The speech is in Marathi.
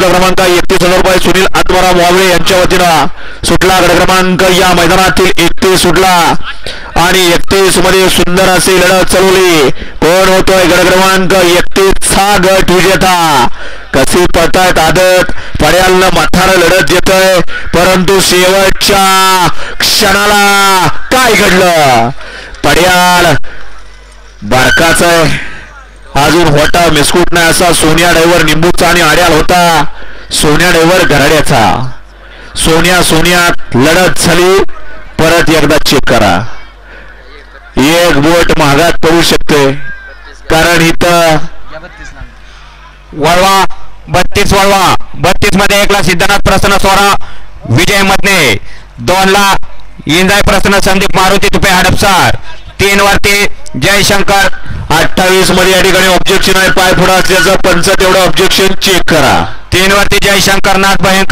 गट क्रमांक 31,000 रुपये सुनील आत्माराम वावळे यांच्या वतीनं सुटला. गट क्रमांक या मैदानातील 31 सुटला आणि 31 मध्ये सुंदर अशी लढत चालवली. कोण होतोय गट क्रमांक 31 चा गट विजेता? कशी पळतायत आदत पड्यालनं माथार लढत देतोय, परंतु शेवटच्या क्षणाला काय घडलं? पड्याल बारकाचा अजून होता मिस्कूट नाही असा सोन्या ड्रायव्हर निंबूचा आणि आड्याल होता सोन्या ड्रायव्हर गराड्याचा. सोन्यात लढत झाली. परत एकदा चेक करा, एक बोट महागात पडू शकते, कारण इथं वळवा 32 वळवा 32 मध्ये 1 ला सिद्धनाथ प्रसन्न सोरा विजय मधने, 2 ला इंजाय प्रसन्न संदीप मारुती तुपे हडपसार, 3 वरती जयशंकर. 28 मध्ये या ठिकाणी ऑब्जेक्शन आहे, पाय पुढे असल्याचं पंच तेवढं ऑब्जेक्शन चेक करा. 3 वरती जयशंकर नाथ भयंकर